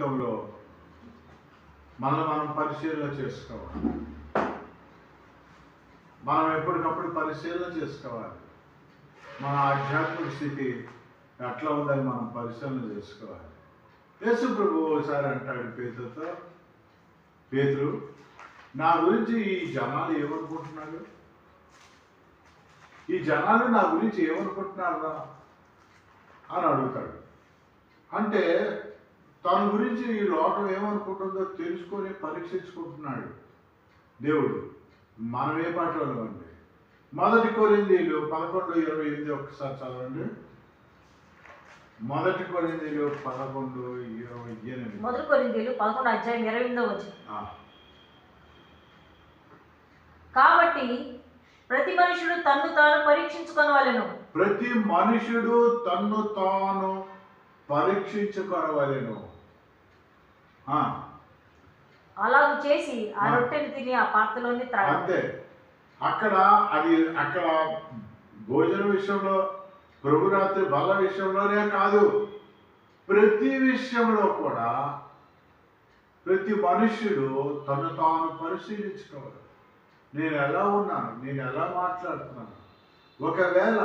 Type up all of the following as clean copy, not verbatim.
జీవితంలో మనం పరిశీలన చేసుకోవాలి. మనం ఎప్పటికప్పుడు పరిశీలన చేసుకోవాలి. మన ఆధ్యాత్మిక స్థితి ఎట్లా ఉందని మనం పరిశీలన చేసుకోవాలి. యేసు ప్రభు ఒకసారి అంటాడు పేతురుతో, పేతురు, నా గురించి ఈ జనాలు ఏమనుకుంటున్నారు? ఈ జనాలు నా గురించి ఏమనుకుంటున్నారా అని అడుగుతాడు. అంటే తన గురించి ఈ లోకం ఏమనుకుంటుందో తెలుసుకొని పరీక్షించుకుంటున్నాడు దేవుడు. మనం ఏ పాటలో అండి? 1 కొరింథీయులు 11:28 ఒకసారి చదవండి. 1 కొరింథీయులు 11:28. 1 కొరింథీయులు 11:28. కాబట్టి ప్రతి మనుషుడు తన్ను తాను పరీక్షించుకొనవలెను. ప్రతి మనుషుడు తన్ను తాను పరీక్షించుకొనవలెను. అలాగ చేసి ఆ రొట్టెని తిని ఆ పాత్రలోని త్రాగాలి. అంతే. అక్కడ భోజన విషయంలో, ప్రభురాత్రి బల్ల విషయంలోనే కాదు, ప్రతి విషయంలో కూడా ప్రతి మనుష్యుడు తను తాను పరిశీలించుకోవాలి. నేను ఎలా ఉన్నాను? నేను ఎలా మాట్లాడుతున్నాను? ఒకవేళ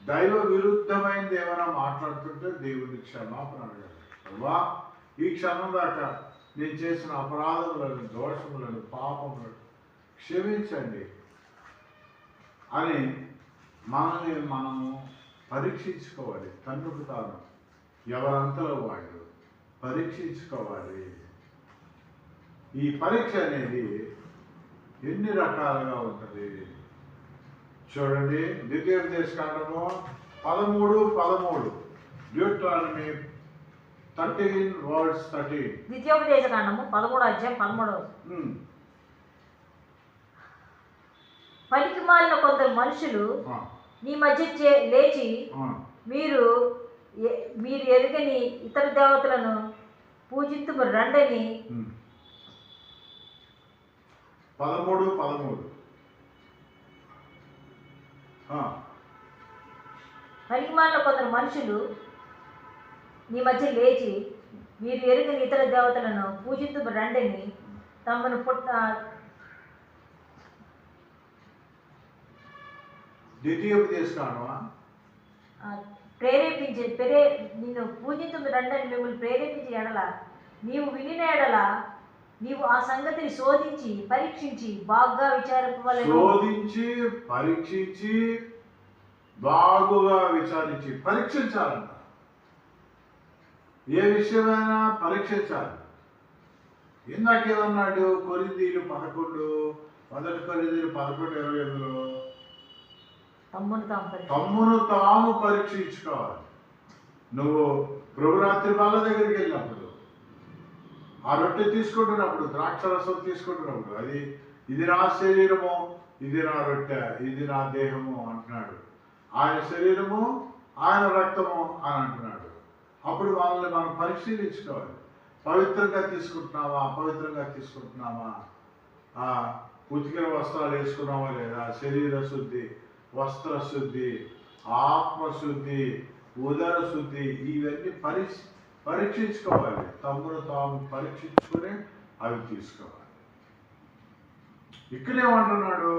దైవ విరుద్ధమైనది ఏమైనా మాట్లాడుతుంటే దేవుని క్షమాపణ అడగాలి. అవ్వా, ఈ క్షణం దాకా నేను చేసిన అపరాధములను, దోషములను, పాపములను క్షమించండి అని మనము పరీక్షించుకోవాలి. తన్నుకు తాను ఎవరంతలో వాళ్ళు పరీక్షించుకోవాలి. ఈ పరీక్ష అనేది ఎన్ని రకాలుగా ఉంటుంది చూడండి. ద్వితీయోపదేశకాండము 13:13, డ్యూటరానమీ 13:13. ద్వితీయోపదేశకాండము 13:13. పనికి మాలిన కొందరు మనుషులు నీ మధ్య లేచి మీరు ఎరుగని ఇతర దేవతలను పూజింతుము రండని. 13:13. పనికి మాలిన కొందరు మనుషులు నీ మధ్య లేచి మీరు ఎరుగని ఇతర దేవతలను పూజింతుము రండని తమను నిన్ను పూజించుము రండని మిమ్మల్ని ప్రేరేపించి ఎడల నీవు వినిన ఎడల నీవు ఆ సంగతిని శోధించి పరీక్షించి బాగా విచారింపవలెను. శోధించి పరీక్షించి బాగుగా విచారించి పరీక్షించాలంట. ఏ విషయమైనా పరీక్షించాలి. ఇందాకేమన్నాడు? కొరింథీయులు 1 కొరింథీయులు 11:28లో తమ్మును తాము పరీక్షించుకోవాలి. నువ్వు ప్రభురాత్రి బాల దగ్గరికి వెళ్ళినప్పుడు, ఆ రొట్టె తీసుకుంటున్నప్పుడు, ద్రాక్షరసం తీసుకుంటున్నప్పుడు, ఇది నా శరీరము, ఇది నా రొట్టె, ఇది నా దేహము అంటున్నాడు. ఆయన శరీరము, ఆయన రక్తము అని అంటున్నాడు. అప్పుడు వాళ్ళని మనం పరిశీలించుకోవాలి. పవిత్రంగా తీసుకుంటున్నావా, అపవిత్రంగా తీసుకుంటున్నావా? ఉతికిన వస్త్రాలు వేసుకున్నావా లేదా? శరీర శుద్ధి, వస్త్ర శుద్ధి, ఆత్మశుద్ధి, ఉదర శుద్ధి, ఇవన్నీ పరీక్షించుకోవాలి. తమ్మును తాము పరీక్షించుకుని అవి తీసుకోవాలి. ఇక్కడేమంటున్నాడు?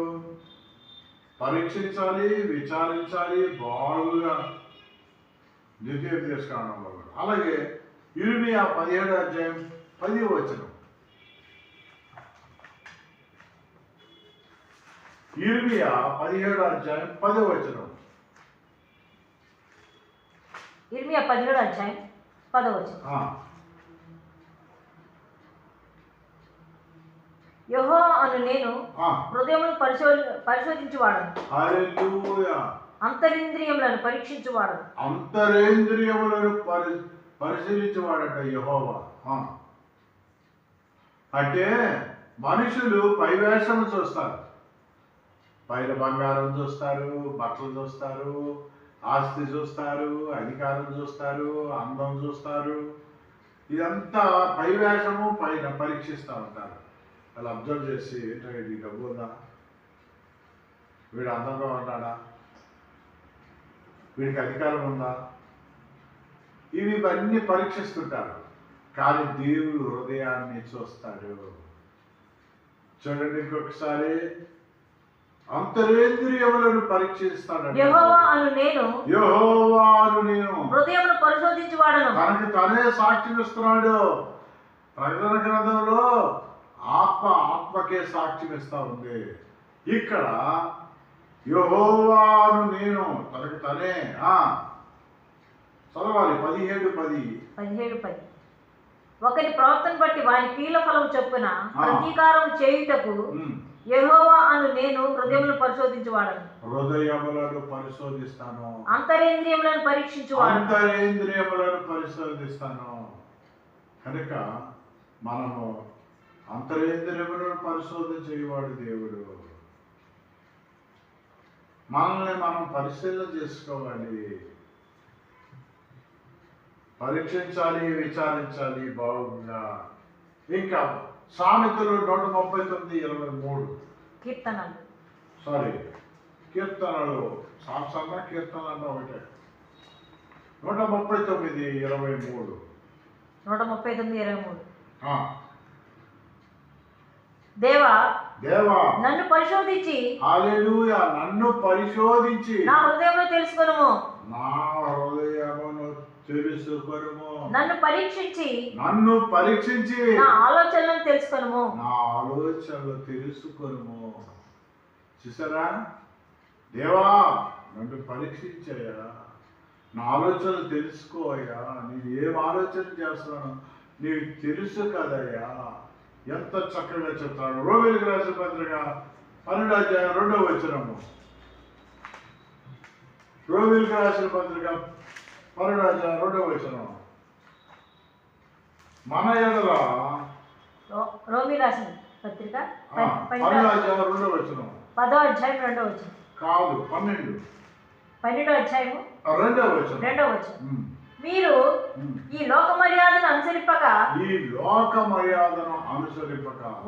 పరీక్షించాలి, విచారించాలి బాగుగా. ద్వితీయోపదేశకాండంలో కూడా అలాగే ఇర్మియా 17:10. ఇర్మియా 17:10. ఇర్మియా 17:10. యెహోవా అను నేను హృదయమును పరిశోధించువాడను, అంతరింద్రియములను పరీక్షించువాడను. అంతరేంద్రియములను పరిశీలించువాడట యెహోవా. అంటే మనుషులు పైవేషము చూస్తారు, పైన బంగారం చూస్తారు, బట్టలు చూస్తారు, ఆస్తి చూస్తారు, అధికారం చూస్తారు, అందం చూస్తారు. ఇదంతా పైవేషము, పైన పరీక్షిస్తూ ఉంటారు. వాళ్ళు అబ్జర్వ్ చేసి, ఏంటంటే డబ్బు ఉందా, వీడు అందంగా ఉంటాడా, వీడికి అధికారం ఉందా, ఇవన్నీ పరీక్షిస్తుంటారు. కానీ దేవుడు హృదయాన్ని చూస్తాడు. చూడండి ఇంకొకసారి, అంతరేంద్రియములను పరీక్షిస్తాడు. యెహోవా అను నేను హృదయమును పరిశోధించువాడను. తనకి తనే సాక్ష్యం ఇస్తున్నాడు. ప్రకటన గ్రంథంలో ఆత్మకే సాక్ష్యం ఇస్తా ఉంది. ఇక్కడ యెహోవాను నేను, తనకి తనే చదవాలి. 17:10 ఒకరి ప్రవర్తన బట్టి వారి క్రియల ఫలం చొప్పున ప్రతీకారం చేయుటకు యెహోవా అను నేను హృదయములను పరిశోధించువాడను. హృదయములను పరిశోధిస్తాను. అంతరేంద్రియములను పరిశోధిస్తాను. కనుక మనము అంతరేంద్రియములను పరిశోధన చేయవాడు దేవుడు. మనల్ని మనం పరిశీలన చేసుకోవాలి, పరీక్షించాలి, విచారించాలి బాగుందా. ఇంకా సామెతలు 139:23 కీర్తనలు సాంసన్న కీర్తనలు ఒకటే 139:23 దేవా నన్ను పరిశోధించి హల్లెలూయా నన్ను పరిశోధించి నా హృదయమును తెలుసుకొనుము. నన్ను పరీక్షించి నా ఆలోచనలను తెలుసుకొనుము. చూసారా, దేవా నన్ను పరీక్షించయ్యా, నా ఆలోచనలు తెలుసుకోవయ్యా, నేను ఏం ఆలోచన చేస్తున్నాను నీకు తెలుసు కదయ్యా. ఎంత చక్కగా చెప్తాడు. రోమీయులకు రాసిన పత్రిక 12:2 రోమీయులకు రాసిన పత్రిక 12:2 మన ఎడల రోమీ రాసిన పత్రిక 12:2 కాదు 12వ అధ్యాయము 2వ మీరు ఈ లోక మర్యాదను అనుసరింపక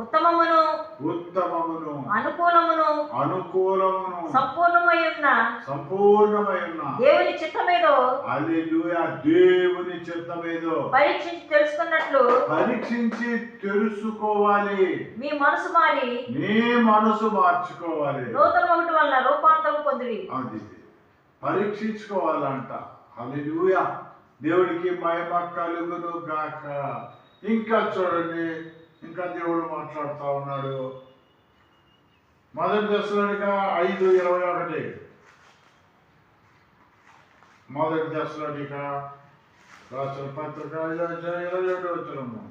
ఉత్తమమును అనుకూలమును సంపూర్ణమై ఉన్న దేవుని చిత్తమేదో పరీక్షించి తెలుసుకోవాలి. మీ మనసు మార్చుకోవాలి. నూతన ఒకటి వలన రూపాంతరం పొందిడి. అది పరీక్షించుకోవాలంట. హల్లెలూయా, దేవుడికి మహిమ కలుగును గాక. ఇంకా చూడండి, ఇంకా దేవుడు మాట్లాడుతూ ఉన్నాడు. 1 దశలోనిక 5:21 1 దశలోనిక రాసిన పత్రిక 5:27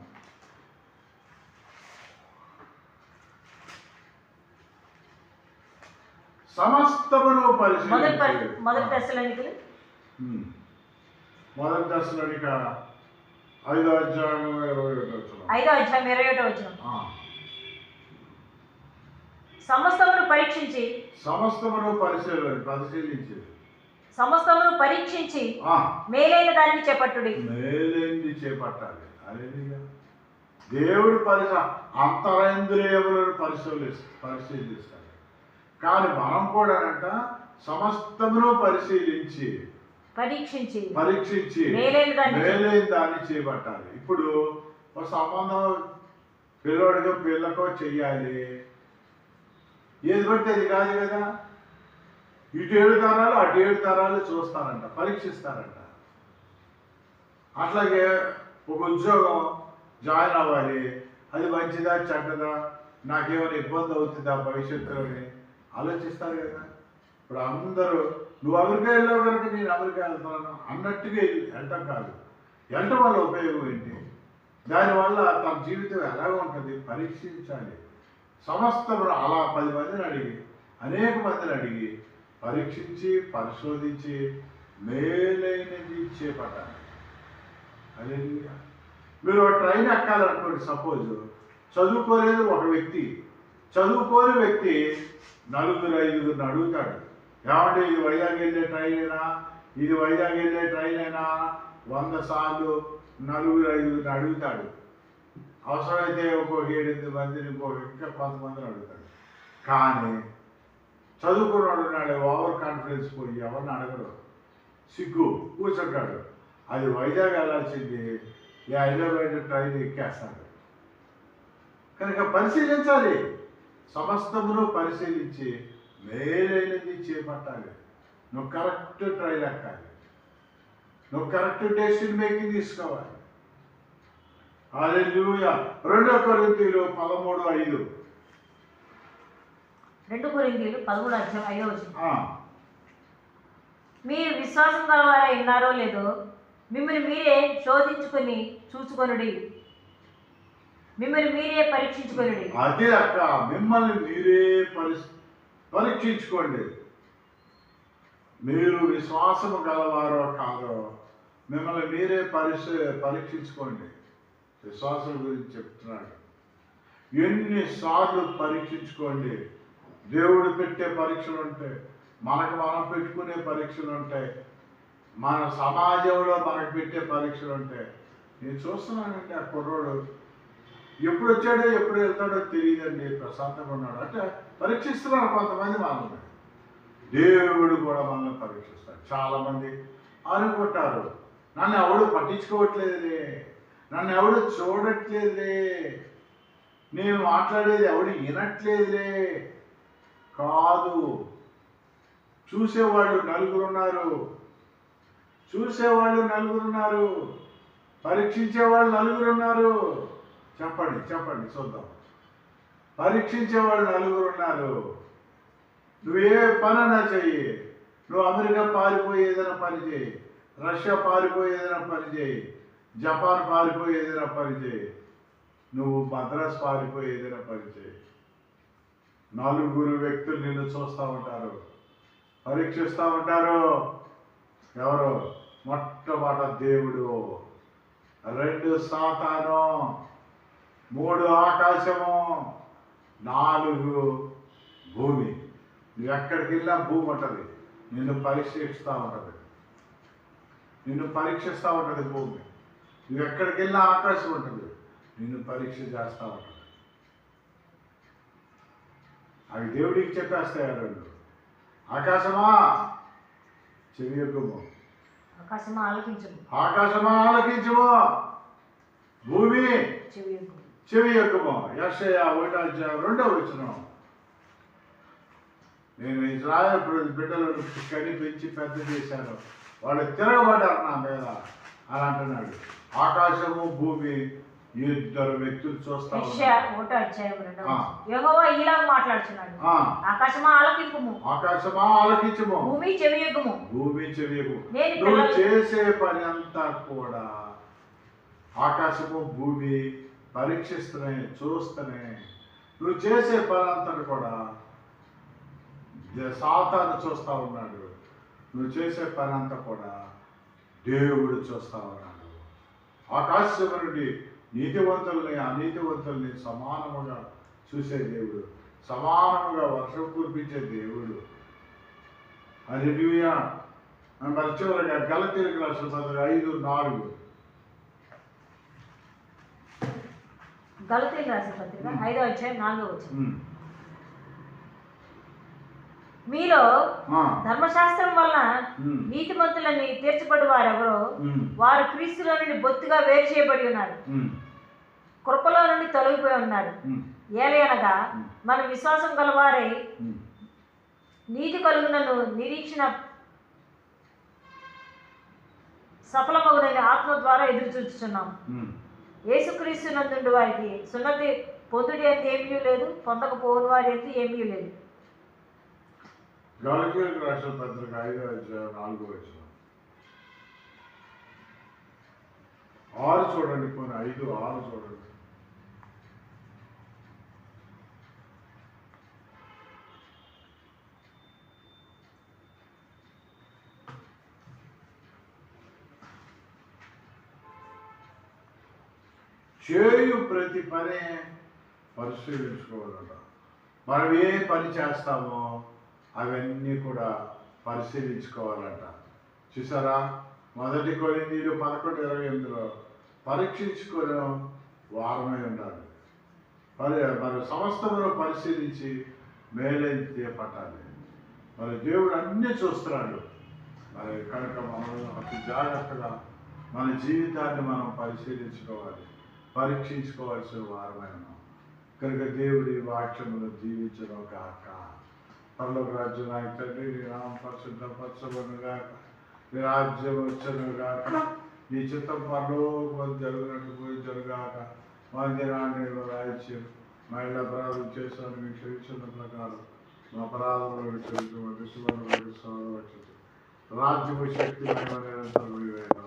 సమస్తమును పరిశీలించి 1 దశలోనికలు 1 దశలోనిక 5:21 సమస్తమును పరీక్షించి మేలైన దానిని చేపట్టుడి. మేలైంది చేపట్టాలి. దేవుడు అంతరేంద్రియములను పరిశీలిస్తాడు. కానీ మనం కూడా సమస్తమును పరీక్షించి మేలైన దాన్ని చేపట్టాలి. ఇప్పుడు ఒక సంబంధం పిల్లకో చెయ్యాలి, ఏది బట్టి అది కాదు కదా. ఇటు 7 తరాలు అటు 7 తరాలు చూస్తారంట, పరీక్షిస్తారంట. అట్లాగే ఒక ఉద్యోగం జాయిన్ అవ్వాలి, అది మంచిదా చెడ్డదా, నాకేమైనా ఇబ్బంది అవుతుందా భవిష్యత్తులో ఆలోచిస్తారు కదా. ఇప్పుడు అందరూ నువ్వు అమెరికా వెళ్ళావు కనుక నేను అమెరికా వెళ్తున్నాను అన్నట్టుగా వెళ్ళటం కాదు. వెళ్ళటం వల్ల ఉపయోగం ఏంటి, దానివల్ల తన జీవితం ఎలాగ ఉంటుంది పరీక్షించాలి. సమస్తము అలా 10 మందిని అడిగి అనేక మందిని అడిగి పరీక్షించి పరిశోధించి మేలైనది చేపట్టాలి. అదే మీరు ట్రైన్ ఎక్కాలనుకోండి, సపోజ్ చదువుకోలేదు ఒక వ్యక్తి, చదువుకోని వ్యక్తి 4-5 అడుగుతాడు, ఏమంటే ఇది వైజాగ్ వెళ్ళే ట్రైన్ అయినా 100 సార్లు 4-5 అడుగుతాడు. అవసరమైతే ఒక్కొక్క 7-8 మందిని ఇంకా కొంతమందిని అడుగుతాడు. కానీ చదువుకున్నాడు నాడు ఓవర్ కాన్ఫిడెన్స్ పోయి ఎవరిని అడగరు, సిగ్గు కూర్చుంటాడు. అది వైజాగ్ వెళ్ళాల్సింది ఈ హైదరాబాద్ ట్రైన్ ఎక్కేస్తాడు. కనుక పరిశీలించాలి, సమస్తమును పరిశీలించి మేలైనది చేపట్టాలి. నువ్వు కరెక్ట్ ట్రైన్ ఎక్కాలి, నువ్వు కరెక్ట్ డెసిషన్ మేకింగ్ తీసుకోవాలి. హల్లెలూయా. 2 కొరింథీయులు 13:5. 2 కొరింథీయులు 13:5. మీరు విశ్వాసం గలవారై ఉన్నారో లేదో మిమ్మల్ని మీరే శోధించుకొని చూసుకొనుడి, మిమ్మల్ని మీరే పరీక్షించుకొనుడి. అదే అక్క, మిమ్మల్ని మీరే పరీక్షించుకోండి. మీరు విశ్వాసము గలవారో కాదో మిమ్మల్ని మీరే పరీక్షించుకోండి. విశ్వాసం గురించి చెప్తున్నాడు. ఎన్నిసార్లు పరీక్షించుకోండి. దేవుడు పెట్టే పరీక్షలు ఉంటాయి, మనకు మనం పెట్టుకునే పరీక్షలు ఉంటాయి, మన సమాజంలో మనకు పెట్టే పరీక్షలు ఉంటాయి. నేను చూస్తున్నానంటే ఆ కుర్రోడు ఎప్పుడు వచ్చాడో ఎప్పుడు వెళ్తాడో తెలియదండి, ప్రశాంతంగా ఉన్నాడు అంటే పరీక్షిస్తున్నాడు కొంతమంది మనల్ని. దేవుడు కూడా మనల్ని పరీక్షిస్తాడు. చాలామంది అనుకుంటారు, నన్ను ఎవడు పట్టించుకోవట్లేదులే, నన్ను ఎవడు చూడట్లేదులే, నేను మాట్లాడేది ఎవడు వినట్లేదులే. కాదు, చూసేవాళ్ళు నలుగురున్నారు, పరీక్షించేవాళ్ళు నలుగురున్నారు. చెప్పండి చూద్దాం. పరీక్షించేవాళ్ళు నలుగురున్నారు. నువ్వు ఏ పనైనా చెయ్యి, నువ్వు అమెరికా పారిపోయి ఏదైనా పని చేయి, రష్యా పారిపోయి ఏదైనా పని చేయి, జపాన్ పారిపోయి ఏదైనా పని చేయి, నువ్వు మద్రాస్ పారిపోయి ఏదైనా పని చేయి, నలుగురు వ్యక్తులు నిన్ను చూస్తూ ఉంటారు, పరీక్షిస్తూ ఉంటారు. ఎవరు? మొట్టమొదట దేవుడు, 2 సాతాను, 3 ఆకాశము, 4 భూమి. నువ్వు ఎక్కడికి వెళ్ళా భూమి ఉంటుంది, నిన్ను పరీక్షిస్తూ ఉంటుంది భూమి. నువ్వు ఎక్కడికి వెళ్ళినా ఆకాశం ఉంటుంది, నిన్ను పరీక్ష చేస్తూ ఉంటుంది. అవి దేవుడికి చెప్పేస్తాయి. 2 ఆకాశమా చెవియొగ్గుము, ఆకాశమా ఆలకించుము, భూమి చెవియొగ్గుము. యెషయా 1:2. నేను ఇజ్రాయేలు బిడ్డలను కని పెంచి పెద్ద చేశాను, వాళ్ళు తిరగబడ్డారు నా మీద అని అంటున్నాడు. ఆకాశము భూమి 2 వ్యక్తులు చూస్తా యెహోవా ఇలా మాట్లాడుతున్నాడు, ఆకాశమా ఆలకించుము, భూమి చెవియొగ్గుము. నువ్వు చేసే పని అంతా కూడా ఆకాశము భూమి పరీక్షిస్తున్నాయి, చూస్తున్నాయి. నువ్వు చేసే పని అంతా కూడా సాతాను చూస్తూ ఉన్నాడు. నువ్వు చేసే పని అంతా కూడా దేవుడు చూస్తూ ఉన్నాడు. ఆకాశం నుండి నీతివంతుల్ని అనీతివంతుల్ని సమానముగా చూసే దేవుడు, సమానముగా వర్షం కురిపించే దేవుడు. హల్లెలూయా. మరి చివరిగా గలతీయులకు రాసిన పత్రిక 5:4. గలతీయులకు రాసిన పత్రిక 5:4. మీలో ధర్మశాస్త్రం వలన నీతిమంతులని తీర్చబడి వారెవరో వారు క్రీస్తులో నుండి బొత్తుగా వేరు చేయబడి ఉన్నారు, కృపలో నుండి తొలగిపోయి ఉన్నారు. ఏలయనగా మన విశ్వాసం గలవారై నీతి కలుగునను నిరీక్షణ సఫలమగునని ఆత్మ ద్వారా ఎదురు చూస్తున్నాం. యేసుక్రీస్తు నందుండు వారికి సున్నతి పొందుడి అంత ఏమీ లేదు, పొందకపోని వారి అంత ఏమీ లేదు. గలతీయులకు రాసిన పత్రిక 5:4. 6 చూడండి, కొన్ని 5:6 చూడండి. చేయు ప్రతి పని పరిశీలించుకోవాలట. మనం ఏ పని చేస్తామో అవన్నీ కూడా పరిశీలించుకోవాలంట. చూసారా, 1 కొరింథీయులు 11:28 పరీక్షించుకొని వారమై ఉండాలి. మరి సమస్తమును పరిశీలించి మేలైతే పట్టాలి. మరి దేవుడు అన్నీ చూస్తున్నాడు. మరి కనుక మనం అతి జాగ్రత్తగా మన జీవితాన్ని మనం పరిశీలించుకోవాలి, పరీక్షించుకోవాల్సిన వారమై ఉన్నాం. కనుక దేవుడి వాక్యమును దీవించడం కాక. పరలోక రాజ్యం నా తండ్రి, నీ నామం పరిశుద్ధపరచబడును గాక, నీ రాజ్యం వచ్చును గాక, నీ చిత్తం పరలోకమందు జరుగునట్టు పోయి జరుగాక. మా దినాన్ని రాయించారు, మా ఇళ్ళ అపరాధం చేశాను మీకు క్షమించిన ప్రకారం మా అపరాధంలో క్షమించమని రాజ్యము శక్తి మహిమ నిరంతరం